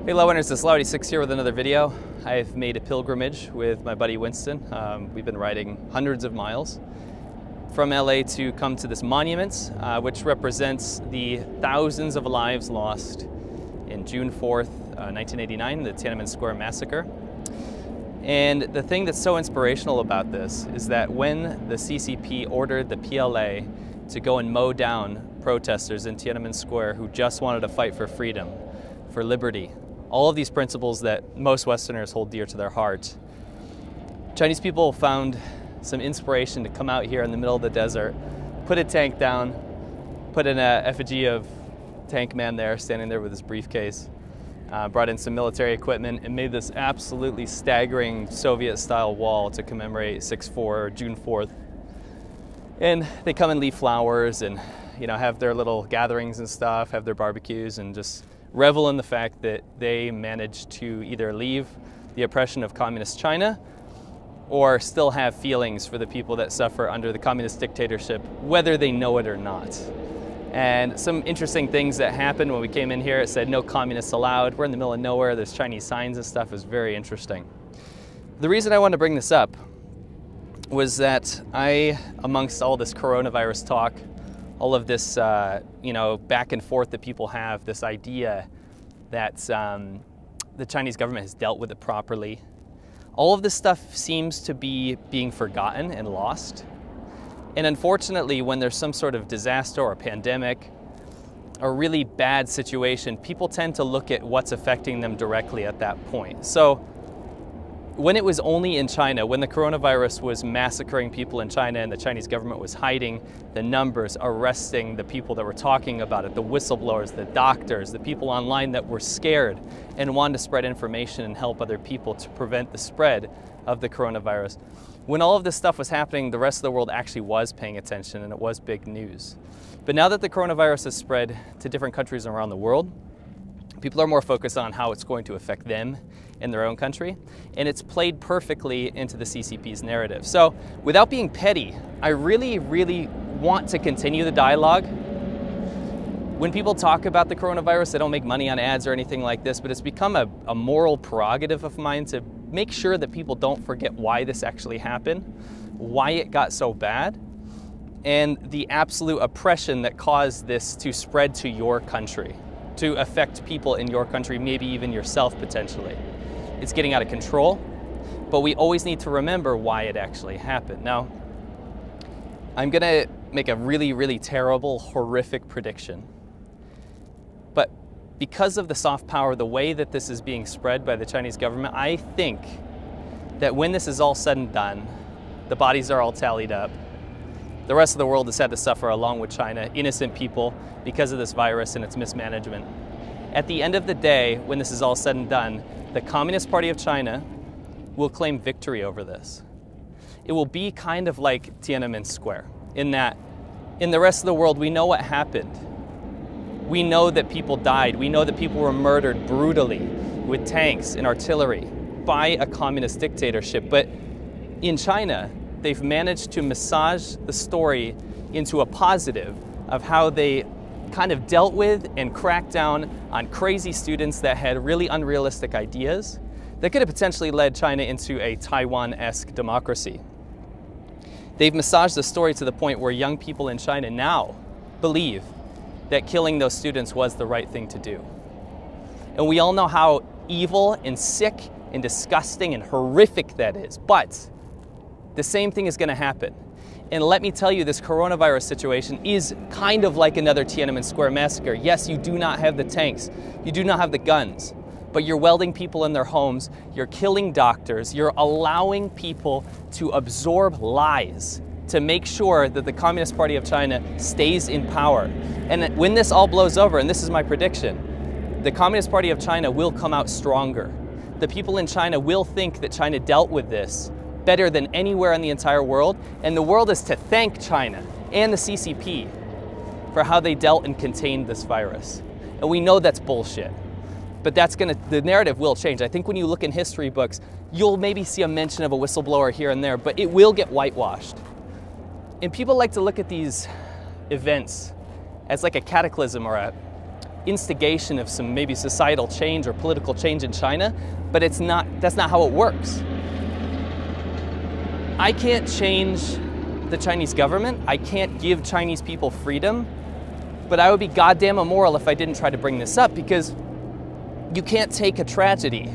Hey Lowenders, it's Low86 here with another video. I've made a pilgrimage with my buddy Winston. We've been riding hundreds of miles from LA to come to this monument, which represents the thousands of lives lost in June 4th, 1989, the Tiananmen Square massacre. And the thing that's so inspirational about this is that when the CCP ordered the PLA to go and mow down protesters in Tiananmen Square who just wanted to fight for freedom, for liberty, all of these principles that most Westerners hold dear to their heart, Chinese people found some inspiration to come out here in the middle of the desert, put a tank down, put an effigy of Tank Man there, standing there with his briefcase, brought in some military equipment, and made this absolutely staggering Soviet-style wall to commemorate 6/4 or June 4th. And they come and leave flowers and, you know, have their little gatherings and stuff, have their barbecues, and just revel in the fact that they managed to either leave the oppression of communist China or still have feelings for the people that suffer under the communist dictatorship, whether they know it or not. And some interesting things that happened when we came in here, it said no communists allowed. We're in the middle of nowhere, there's Chinese signs and stuff. It was very interesting. The reason I wanted to bring this up was that amongst all this coronavirus talk, all of this, back and forth that people have, this idea that the Chinese government has dealt with it properly. All of this stuff seems to be being forgotten and lost. And unfortunately, when there's some sort of disaster or pandemic or really bad situation, people tend to look at what's affecting them directly at that point. So when it was only in China, when the coronavirus was massacring people in China and the Chinese government was hiding the numbers, arresting the people that were talking about it, the whistleblowers, the doctors, the people online that were scared and wanted to spread information and help other people to prevent the spread of the coronavirus. When all of this stuff was happening, the rest of the world actually was paying attention and it was big news. But now that the coronavirus has spread to different countries around the world, people are more focused on how it's going to affect them in their own country, and it's played perfectly into the CCP's narrative. So without being petty, I really want to continue the dialogue. When people talk about the coronavirus, they don't make money on ads or anything like this, but it's become a moral prerogative of mine to make sure that people don't forget why this actually happened, why it got so bad, and the absolute oppression that caused this to spread to your country, to affect people in your country, maybe even yourself potentially. It's getting out of control, but we always need to remember why it actually happened. Now, I'm gonna make a really terrible, horrific prediction. But because of the soft power, the way that this is being spread by the Chinese government, I think that when this is all said and done, the bodies are all tallied up, the rest of the world has had to suffer along with China, innocent people, because of this virus and its mismanagement. At the end of the day, when this is all said and done, the Communist Party of China will claim victory over this. It will be kind of like Tiananmen Square, in that in the rest of the world, we know what happened. We know that people died. We know that people were murdered brutally with tanks and artillery by a communist dictatorship. But in China, they've managed to massage the story into a positive of how they kind of dealt with and cracked down on crazy students that had really unrealistic ideas that could have potentially led China into a Taiwan-esque democracy. They've massaged the story to the point where young people in China now believe that killing those students was the right thing to do. And we all know how evil and sick and disgusting and horrific that is, but the same thing is going to happen. And let me tell you, this coronavirus situation is kind of like another Tiananmen Square massacre. Yes, you do not have the tanks, you do not have the guns, but you're welding people in their homes, you're killing doctors, you're allowing people to absorb lies to make sure that the Communist Party of China stays in power. And when this all blows over, and this is my prediction, the Communist Party of China will come out stronger. The people in China will think that China dealt with this better than anywhere in the entire world, and the world is to thank China and the CCP for how they dealt and contained this virus. And we know that's bullshit, but the narrative will change. I think when you look in history books, you'll maybe see a mention of a whistleblower here and there, but it will get whitewashed. And people like to look at these events as like a cataclysm or instigation of some maybe societal change or political change in China, but that's not how it works. I can't change the Chinese government. I can't give Chinese people freedom, but I would be goddamn immoral if I didn't try to bring this up, because you can't take a tragedy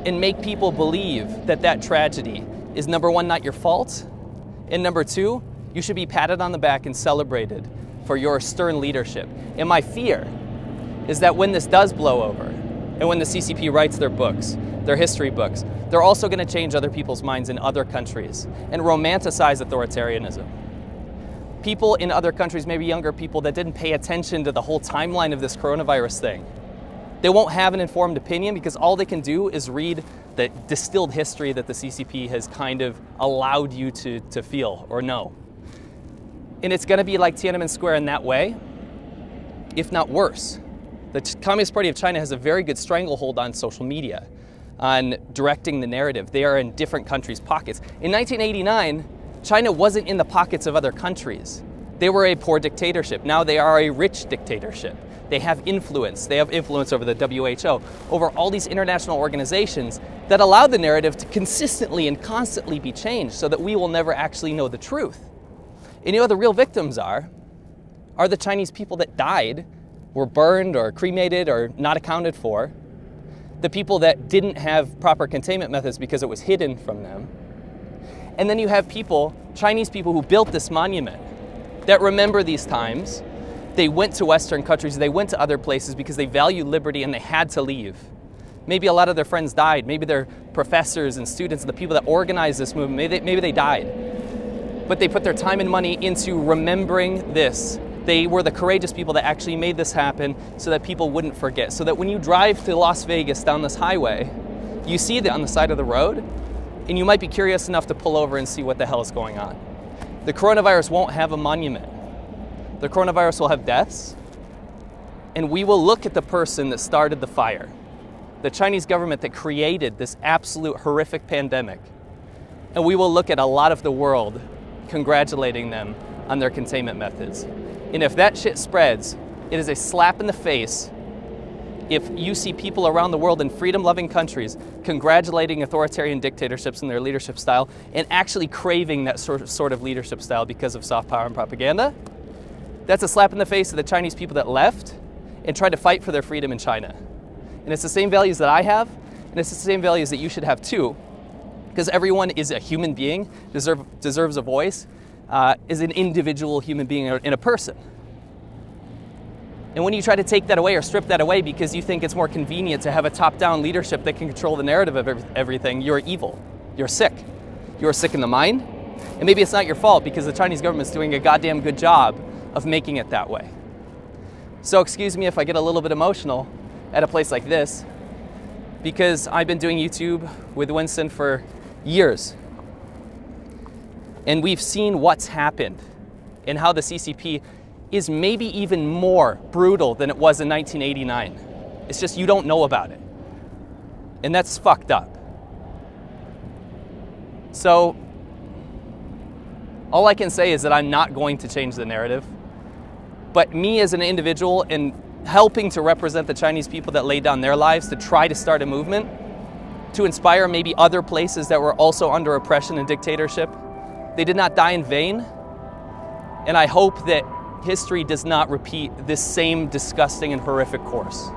and make people believe that that tragedy is, number one, not your fault, and number two, you should be patted on the back and celebrated for your stern leadership. And my fear is that when this does blow over, and when the CCP writes their books, their history books, they're also going to change other people's minds in other countries and romanticize authoritarianism. People in other countries, maybe younger people that didn't pay attention to the whole timeline of this coronavirus thing, they won't have an informed opinion because all they can do is read the distilled history that the CCP has kind of allowed you to feel or know. And it's going to be like Tiananmen Square in that way, if not worse. The Communist Party of China has a very good stranglehold on social media, on directing the narrative. They are in different countries' pockets. In 1989, China wasn't in the pockets of other countries. They were a poor dictatorship. Now they are a rich dictatorship. They have influence. They have influence over the WHO, over all these international organizations that allow the narrative to consistently and constantly be changed so that we will never actually know the truth. And you know what the real victims are the Chinese people that died, were burned or cremated or not accounted for, the people that didn't have proper containment methods because it was hidden from them. And then you have people, Chinese people who built this monument, that remember these times. They went to Western countries, they went to other places because they valued liberty and they had to leave. Maybe a lot of their friends died, maybe their professors and students, the people that organized this movement, maybe they died. But they put their time and money into remembering this. They were the courageous people that actually made this happen so that people wouldn't forget. So that when you drive to Las Vegas down this highway, you see that on the side of the road, and you might be curious enough to pull over and see what the hell is going on. The coronavirus won't have a monument. The coronavirus will have deaths, and we will look at the person that started the fire, the Chinese government that created this absolute horrific pandemic, and we will look at a lot of the world congratulating them on their containment methods. And if that shit spreads, it is a slap in the face if you see people around the world in freedom-loving countries congratulating authoritarian dictatorships and their leadership style and actually craving that sort of leadership style because of soft power and propaganda. That's a slap in the face of the Chinese people that left and tried to fight for their freedom in China. And it's the same values that I have, and it's the same values that you should have too, because everyone is a human being, deserves a voice, is an individual human being and a person. And when you try to take that away or strip that away because you think it's more convenient to have a top-down leadership that can control the narrative of everything, you're evil. You're sick. You're sick in the mind. And maybe it's not your fault because the Chinese government's doing a goddamn good job of making it that way. So excuse me if I get a little bit emotional at a place like this, because I've been doing YouTube with Winston for years. And we've seen what's happened and how the CCP is maybe even more brutal than it was in 1989. It's just you don't know about it. And that's fucked up. So all I can say is that I'm not going to change the narrative. But me as an individual and helping to represent the Chinese people that laid down their lives to try to start a movement, to inspire maybe other places that were also under oppression and dictatorship, they did not die in vain. And I hope that history does not repeat this same disgusting and horrific course.